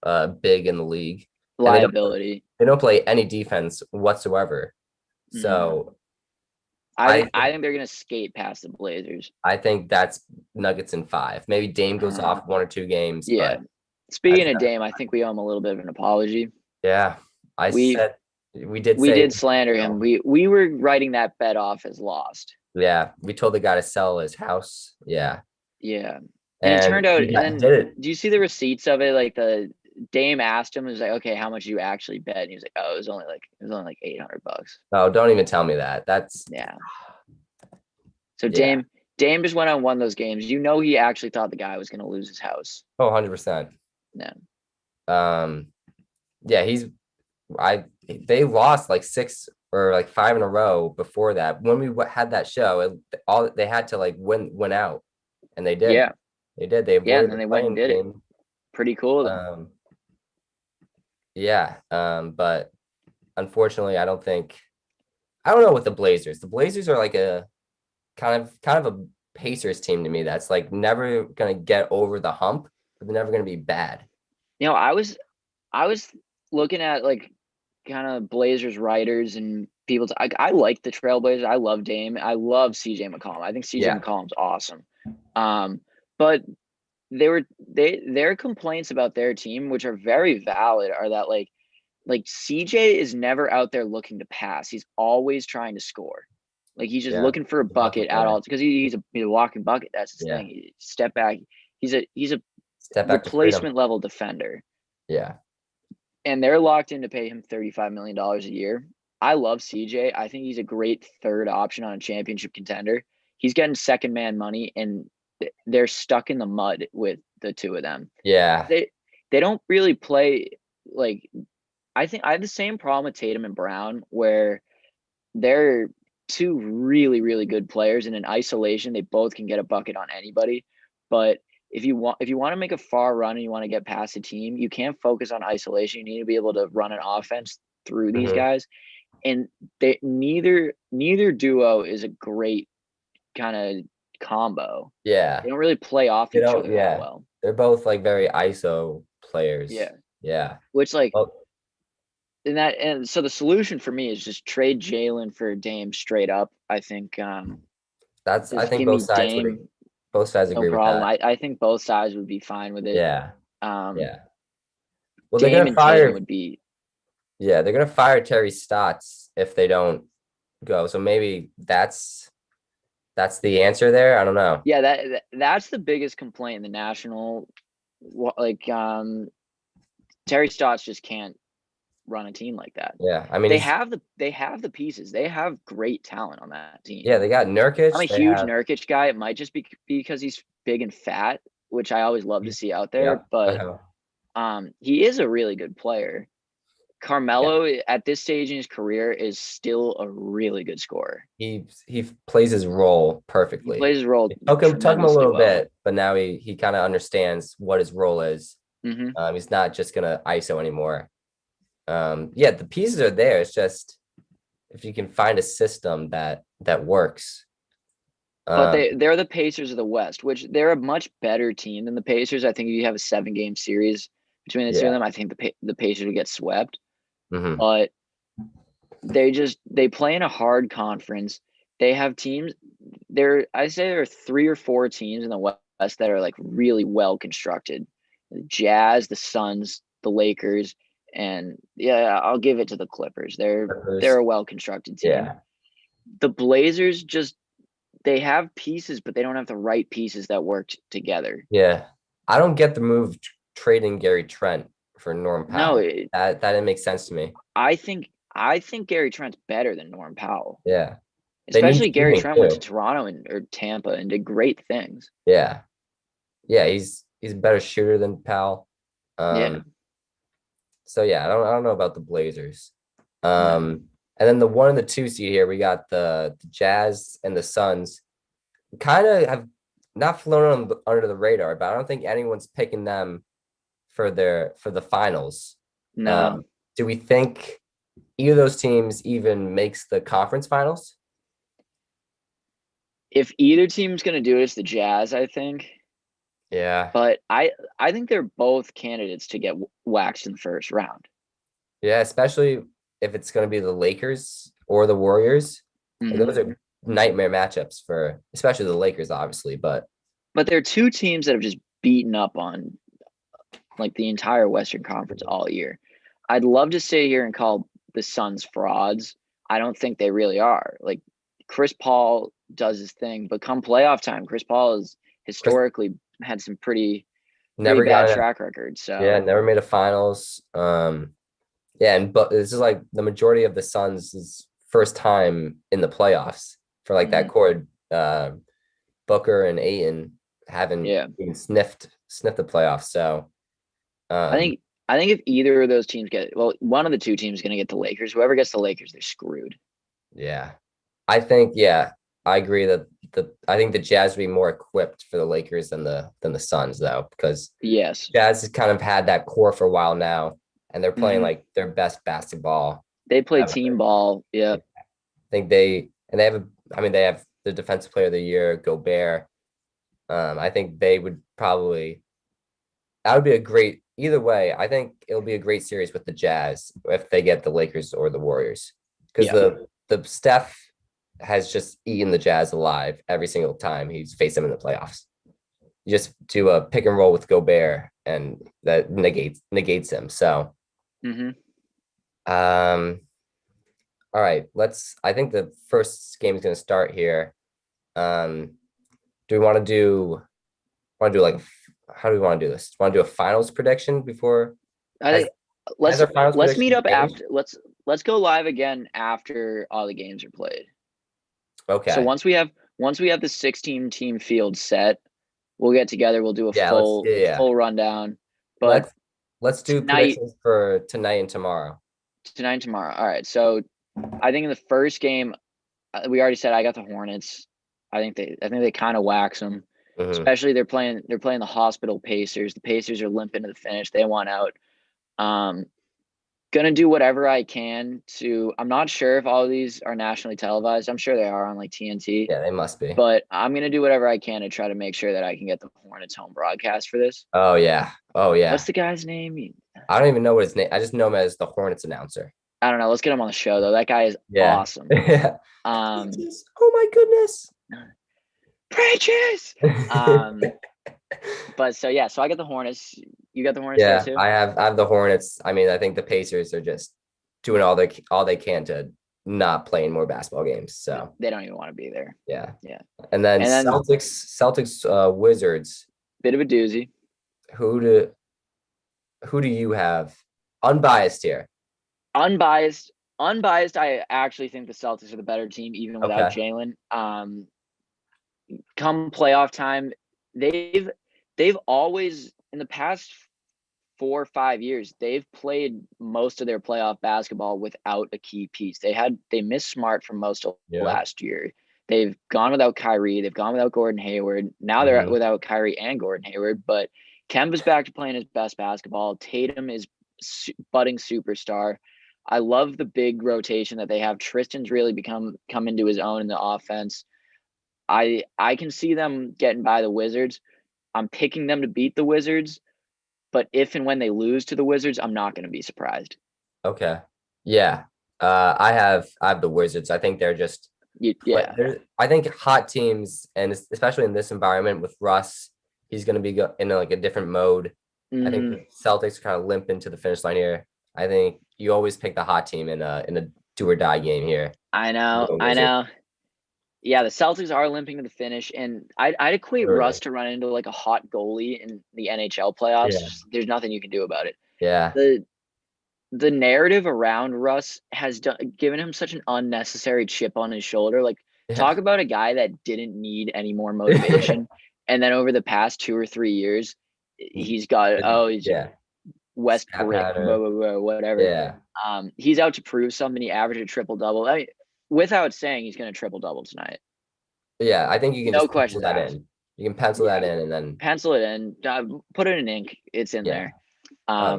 S2: big in the league, and
S1: Liability.
S2: they don't play any defense whatsoever.
S1: Mhm.
S2: So I
S1: I think they're gonna skate past the Blazers.
S2: I think that's Nuggets in 5. Maybe Dame goes
S1: Uh,
S2: off 1 or 2 games,
S1: yeah.
S2: but
S1: Speaking of Dame, I think we owe him a little bit of an apology.
S2: yeah, I
S1: We
S2: said we did
S1: we
S2: say,
S1: did slander him. We were writing that bet off as lost.
S2: yeah, we told the guy to sell his house. Yeah,
S1: Yeah. And it
S2: and
S1: turned out,
S2: he
S1: and then
S2: did it.
S1: do you see the receipts of it? Like the Dame asked him, he was like, okay, how much do you actually bet? And he was like, oh, it was only like $800.
S2: No, don't even tell me that. That's
S1: Yeah. So
S2: yeah.
S1: Dame just went on one of those games. You know he actually thought the guy was gonna lose his house.
S2: Oh, 100%.
S1: No.
S2: Um, yeah, they lost like 6 or like 5 in a row before that. When we had that show, all they had to like win out, and they did.
S1: Yeah.
S2: They did. They
S1: Yeah, and
S2: avoided
S1: then
S2: the
S1: they went and
S2: playing
S1: did it.
S2: game.
S1: Pretty cool though.
S2: Yeah. But unfortunately, I don't know with the Blazers. The Blazers are like a kind of a Pacers team to me that's like never gonna get over the hump, but they're never gonna be bad.
S1: You know, I was looking at like kind of Blazers writers and people. I like the Trailblazers. I love Dame. I love CJ McCollum. I think CJ
S2: Yeah.
S1: McCollum's awesome. But their complaints about their team, which are very valid, are that like CJ is never out there looking to pass. He's always trying to score. Like he's just
S2: Yeah.
S1: looking for a bucket at all because he's a walking bucket. That's his
S2: Yeah.
S1: thing. Step back. He's a
S2: Step back to freedom.
S1: replacement level defender.
S2: Yeah.
S1: And they're locked in to pay him $35 million a year. I love CJ. I think he's a great third option on a championship contender. He's getting second man money, and they're stuck in the mud with the two of them.
S2: Yeah.
S1: They don't really play like. I think I have the same problem with Tatum and Brown, where they're two really, really good players, and in isolation, they both can get a bucket on anybody. But if you want to make a far run and you want to get past a team, you can't focus on isolation. You need to be able to run an offense through these
S2: Mhm.
S1: guys. And they neither duo is a great kind of combo.
S2: Yeah.
S1: They don't really play off
S2: They
S1: each
S2: don't.
S1: other that
S2: Yeah.
S1: well.
S2: They're both like very ISO players.
S1: Yeah.
S2: Yeah.
S1: Which like
S2: Well,
S1: and so the solution for me is just trade Jalen for Dame straight up. I think
S2: I
S1: just
S2: think
S1: give me
S2: Both sides
S1: no
S2: agree with
S1: problem.
S2: that.
S1: I think both sides would be fine with it.
S2: Yeah.
S1: Um,
S2: Yeah. Well, they're
S1: Dame
S2: gonna
S1: and Tatum
S2: fire.
S1: would be
S2: Yeah, they're gonna fire Terry Stotts if they don't go. So maybe that's the answer there. I don't know.
S1: yeah. That's the biggest complaint in the national. Like Terry Stotts just can't run a team like that.
S2: Yeah, I mean,
S1: They have the pieces. They have great talent on that team.
S2: yeah, they got Nurkic.
S1: I'm a
S2: They
S1: huge
S2: have,
S1: Nurkic guy. It might just be because he's big and fat, which I always love to see out there.
S2: yeah,
S1: But he is a really good player. Carmelo at this stage in his career is still a really good scorer.
S2: he plays his role
S1: He
S2: plays
S1: plays his role
S2: took him a
S1: tremendously
S2: little
S1: well.
S2: bit, but now he kind of understands what his role is.
S1: Mm-hmm.
S2: He's not just gonna ISO anymore. Yeah, the pieces are there. It's just if you can find a system that works.
S1: But
S2: Um,
S1: they're the Pacers of the West, which they're a much better team than the Pacers. I think if you have a 7-game series between the two of
S2: yeah.
S1: them, I think the Pacers would get swept.
S2: Hmm.
S1: But they play in a hard conference. They have teams. I say there are 3 or 4 teams in the West that are like really well constructed. The Jazz, the Suns, the Lakers, and yeah, I'll give it to the Clippers. They're
S2: Clippers.
S1: a well constructed team.
S2: Yeah.
S1: The Blazers just they have pieces, but they don't have the right pieces that worked together.
S2: Yeah. I don't get the move trading Gary Trent for Norm
S1: No,
S2: Powell. That didn't make sense to me.
S1: I think Gary Trent's better than Norm Powell.
S2: Yeah. They need
S1: Especially Gary
S2: shooting
S1: Trent went to
S2: too.
S1: Toronto or Tampa and did great things.
S2: Yeah. Yeah, he's a better shooter than Powell.
S1: Yeah,
S2: So yeah, I don't know about the Blazers.
S1: no,
S2: And then the 1 and the 2 seed here, we got the Jazz and the Suns. Kind of have not flown under the radar, but I don't think anyone's picking them for the finals.
S1: no.
S2: Um, do we think either of those teams even makes the conference finals?
S1: If either team's gonna do it, it's the Jazz, I think.
S2: Yeah,
S1: But I think they're both candidates to get waxed in the first round.
S2: yeah, especially if it's going to be the Lakers or the Warriors. Like, those
S1: Hmm.
S2: are nightmare matchups for especially the Lakers, obviously. But
S1: But they're two teams that have just beaten up on like the entire Western Conference all year. I'd love to sit here and call the Suns frauds. I don't think they really are. Like Chris Paul does his thing, but come playoff time, Chris Paul has
S2: Chris
S1: historically had some pretty
S2: never got
S1: bad
S2: in a,
S1: track record.
S2: yeah,
S1: So
S2: never made a finals. Yeah, and but this is like the majority of the Suns' first time in the playoffs for like that
S1: mhm,
S2: core. Booker and Aiton haven't
S1: yeah,
S2: even sniffed the playoffs. So
S1: I
S2: um,
S1: think I think if either of those teams one of the two teams is going to get the Lakers. Whoever gets the Lakers, they're screwed.
S2: yeah, I think yeah, I agree that I think the Jazz would be more equipped for the Lakers than the Suns though, because
S1: Yes.
S2: Jazz has kind of had that core for a while now, and they're playing
S1: Hmm.
S2: like their best basketball
S1: They play
S2: ever.
S1: team ball.
S2: I
S1: Yep.
S2: think they have I mean they have the defensive player of the year, Gobert. I think they would probably that would be a great either way. I think it'll be a great series with the Jazz if they get the Lakers or the Warriors because
S1: Yeah.
S2: the Steph has just eaten the Jazz alive every single time he's faced them in the playoffs. You just do a pick and roll with Gobert and that negates him. So
S1: Hmm.
S2: um all right, I think the first game is gonna start here. Um do we want to do like how do we want to do this? Want to do a finals prediction before
S1: I
S2: has
S1: think
S2: has
S1: let's
S2: our finals
S1: let's meet
S2: prediction
S1: up
S2: changed?
S1: after. Let's go live again after all the games are played. So
S2: Okay.
S1: once we have the 16 team field set, we'll get together. We'll do a
S2: Yeah,
S1: full rundown. But
S2: let's let's do
S1: tonight,
S2: predictions for tonight and tomorrow.
S1: tonight and tomorrow. All right. So I think in the first game, we already said I got the Hornets. I think they kind of wax them.
S2: Hmm.
S1: Especially they're playing the hospital Pacers. The Pacers are limping to the finish. They want out. Um, gonna do whatever I can to. I'm not sure if all of these are nationally televised. I'm sure they are on like TNT,
S2: Yeah, they must be.
S1: but I'm gonna do whatever I can to try to make sure that I can get the Hornets home broadcast for this.
S2: Oh yeah. Oh
S1: What's
S2: yeah.
S1: the guy's name?
S2: I don't even know what his name. I just know him as the Hornets announcer.
S1: I don't know. Let's get him on the show though. That guy is
S2: Yeah.
S1: awesome.
S2: Yeah.
S1: Um,
S2: Oh my goodness.
S1: Preaches. Um, but so yeah, so I got the Hornets. You got the Hornets there
S2: Yeah,
S1: too.
S2: I have the Hornets. I mean, I think the Pacers are just doing all they can to not play in more basketball games. So
S1: They don't even want to be there.
S2: yeah.
S1: Yeah,
S2: And then
S1: and then
S2: Celtics Wizards.
S1: bit of a doozy.
S2: Who do who do you have? Unbiased here.
S1: Unbiased. I actually think the Celtics are the better team, even without
S2: Okay.
S1: Jalen. Come playoff time, they've always in the past 4 or 5 years they've played most of their playoff basketball without a key piece. They missed Smart for most of
S2: Yeah.
S1: last year. They've gone without Kyrie. They've gone without Gordon Hayward. Now they're
S2: Mhm.
S1: without Kyrie and Gordon Hayward. But Kemba's back to playing his best basketball. Tatum is budding superstar. I love the big rotation that they have. Tristan's really come into his own in the offense. I can see them getting by the Wizards. I'm picking them to beat the Wizards, but if and when they lose to the Wizards, I'm not going to be surprised.
S2: Okay. Yeah. I have the Wizards. I think they're just
S1: Yeah.
S2: I think hot teams, and especially in this environment with Russ, he's going to be in like a different mode. I think the Celtics kind of limp into the finish line here. I think you always pick the hot team in a do or die game here.
S1: I know. Yeah, the Celtics are limping to the finish, and I'd equate Russ to run into like a hot goalie in the NHL playoffs.
S2: Yeah.
S1: There's nothing you can do about it.
S2: Yeah.
S1: The narrative around Russ has given him such an unnecessary chip on his shoulder. Like, talk about a guy that didn't need any more motivation. And then over the past 2 or 3 years, he's got West Brick, blah, blah, blah, whatever.
S2: Yeah.
S1: He's out to prove something. He averaged a triple double. I mean, without saying, he's going to triple double tonight.
S2: Yeah, I think you can
S1: no
S2: just
S1: question
S2: pencil that in. You can pencil that in and then
S1: pencil it in. Put it in ink. It's in there.
S2: Yeah.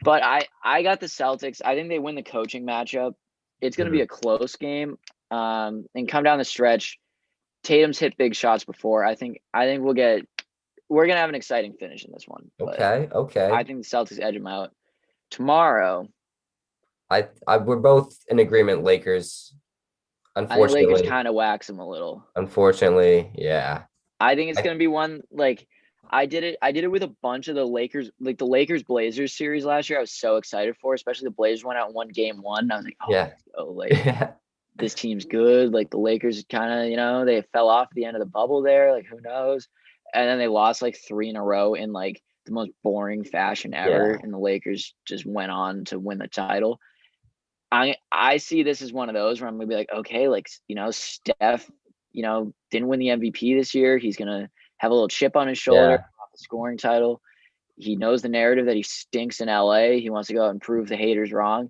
S1: But I got the Celtics. I think they win the coaching matchup. It's going to be a close game. And come down the stretch, Tatum's hit big shots before. I think we're going to have an exciting finish in this one.
S2: Okay.
S1: I think the Celtics edge them out. Tomorrow,
S2: we're both in agreement. Lakers. Unfortunately,
S1: I think Lakers kind of wax them a little.
S2: Unfortunately, yeah.
S1: I think it's going to be one like I did it with a bunch of the Lakers, like the Lakers Blazers series last year. I was so excited for, especially the Blazers went out and won game 1. I was like, this team's good. Like the Lakers kind of, they fell off at the end of the bubble there. Like who knows? And then they lost like 3 in a row in like the most boring fashion ever. And the Lakers just went on to win the title. I see this as one of those where I'm gonna be like, okay, like Steph, didn't win the MVP this year. He's gonna have a little chip on his shoulder off the scoring title. He knows the narrative that he stinks in LA. He wants to go out and prove the haters wrong.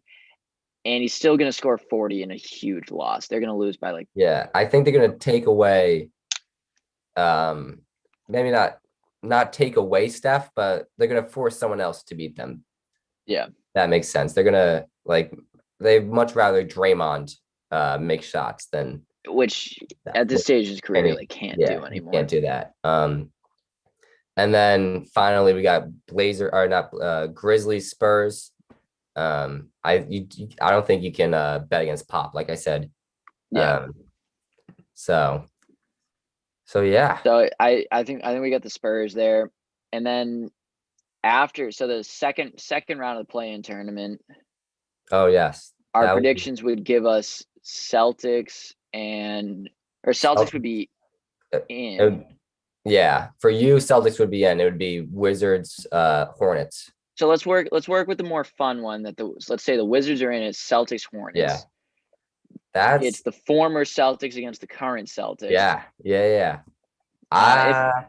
S1: And he's still going to score 40 in a huge loss. They're going to lose by
S2: I think they're going to take away, maybe not take away Steph, but they're going to force someone else to beat them.
S1: Yeah.
S2: That makes sense. They're going to they'd much rather Draymond make shots than.
S1: Which at this stage of his career, can't do anymore.
S2: Can't do that. And then finally we got Grizzlies Spurs. I don't think you can bet against Pop, like I said.
S1: Yeah.
S2: So yeah.
S1: So I think we got the Spurs there, and then after the second round of the play-in tournament.
S2: Oh yes.
S1: Our predictions would give us Celtics would be in.
S2: For you, Celtics would be in. It would be Wizards, Hornets.
S1: So let's work with the more fun one. Let's say the Wizards are in it. Celtics, Hornets.
S2: Yeah,
S1: it's the former Celtics against the current Celtics.
S2: Yeah.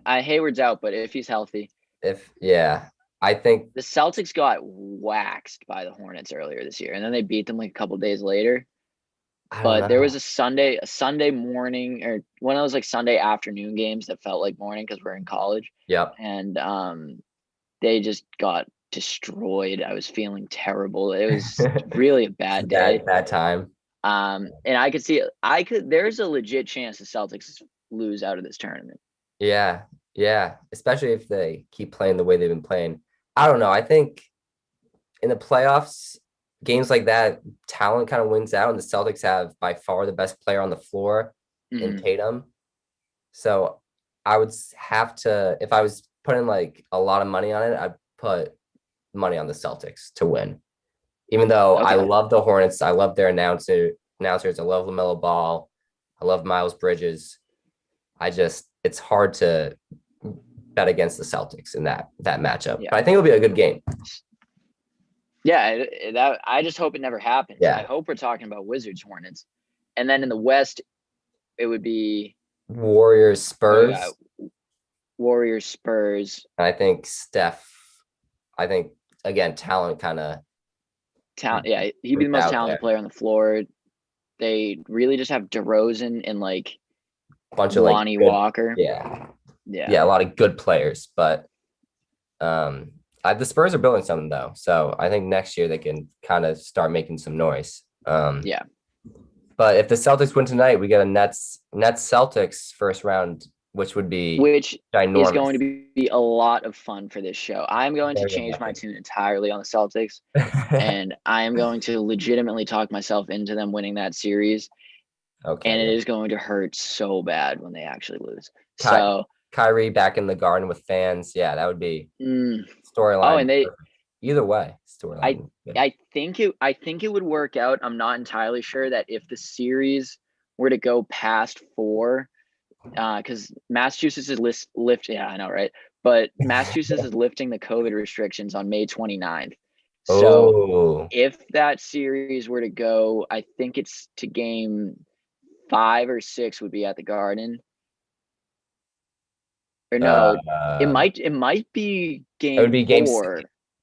S1: Hayward's out, but if he's healthy,
S2: I think
S1: the Celtics got waxed by the Hornets earlier this year, and then they beat them like a couple days later. But there was a Sunday morning, or one of those like Sunday afternoon games that felt like morning because we're in college.
S2: Yep.
S1: And they just got destroyed. I was feeling terrible. It was really a bad day.
S2: Bad time.
S1: And I could see there's a legit chance the Celtics lose out of this tournament.
S2: Yeah. Especially if they keep playing the way they've been playing. I don't know. I think in the playoffs, games like that, talent kind of wins out, and the Celtics have by far the best player on the floor in Tatum. So I would have to, if I was putting like a lot of money on it, I'd put money on the Celtics to win. Even though I love the Hornets, I love their announcers. I love LaMelo Ball. I love Miles Bridges. It's hard to bet against the Celtics in that matchup. But I think it'll be a good game.
S1: Yeah, I just hope it never happens.
S2: Yeah.
S1: I hope we're talking about Wizards Hornets. And then in the West, it would be
S2: Warriors Spurs.
S1: Warriors Spurs.
S2: I think Steph. Again, talent.
S1: Yeah, he'd be the most talented player on the floor. They really just have DeRozan and like
S2: a bunch of
S1: Lonnie Walker.
S2: Yeah, a lot of good players, but The Spurs are building something though, so I think next year they can kind of start making some noise.
S1: Yeah,
S2: But if the Celtics win tonight, we get a Nets Celtics first round, which would be
S1: which is
S2: ginormous.
S1: going to be a lot of fun for this show. I'm going to
S2: Very
S1: change my
S2: electric.
S1: tune entirely on the Celtics, and I am going to legitimately talk myself into them winning that series. And
S2: Okay,
S1: it
S2: yeah.
S1: is going to hurt so bad when they actually lose.
S2: Ky-
S1: So,
S2: Kyrie back in the Garden with fans. Yeah, that would be
S1: mm, oh,
S2: storyline.
S1: and they,
S2: Perfect. Either way,
S1: I,
S2: storyline. Good.
S1: I think it would work out. I'm not entirely sure that if the series were to go past four, because Massachusetts is yeah, I know, right? But Massachusetts is lifting the COVID restrictions on May 29th. So
S2: Oh,
S1: if that series were to go, I think it's to game 5 or 6 would be at the Garden. Or no, it
S2: uh,
S1: might be
S2: it would
S1: game
S2: be
S1: four.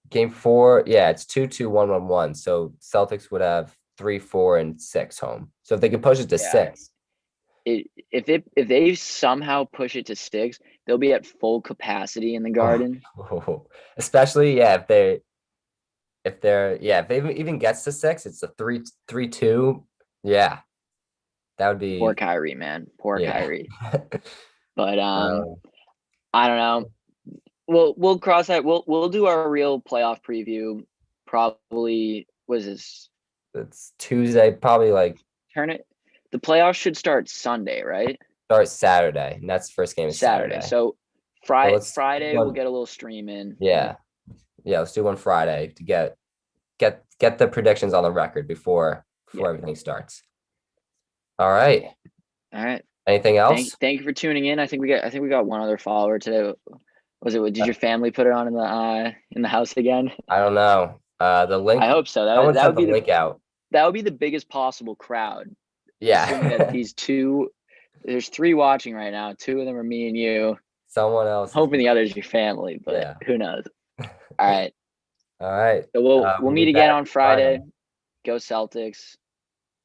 S2: game four. Yeah, it's 2-2-1-1-1. So Celtics would have 3, 4, and 6 home. So if they could push it to
S1: Yeah.
S2: six,
S1: If they somehow push it to 6, they'll be at full capacity in the
S2: oh,
S1: Garden.
S2: especially yeah, if they even gets to 6, it's a 3-3-2. Yeah, that would
S1: Poor
S2: be
S1: Kyrie, man. Poor
S2: yeah.
S1: Kyrie. But
S2: Um,
S1: I don't know. We'll cross that. We'll do our real playoff preview. Probably was this
S2: it's Tuesday, probably like
S1: turn it. The playoffs should start Sunday, right?
S2: start Saturday. Nets first game is
S1: Saturday.
S2: Saturday.
S1: So
S2: So
S1: Friday
S2: let's do
S1: Friday we'll
S2: one.
S1: get a little stream in.
S2: Yeah, yeah. Let's do one Friday to get the predictions on the record
S1: Yeah.
S2: before everything starts. All right.
S1: All right.
S2: Anything else?
S1: Thank you for tuning in. I think we got one other follower today. Was it? Did your family put it on in the house again?
S2: I don't know. The
S1: I
S2: link.
S1: hope so. That would,
S2: Someone
S1: that
S2: sent
S1: would
S2: the
S1: be
S2: link out.
S1: the biggest possible crowd. Assuming that
S2: Yeah.
S1: these two, there's 3 watching right now. 2 of them are me and you.
S2: Someone else is.
S1: Hoping the other is your family, but
S2: Yeah.
S1: who knows? All right.
S2: All right.
S1: So we'll
S2: We'll be
S1: meet again
S2: back
S1: on Friday.
S2: Friday.
S1: Go Celtics.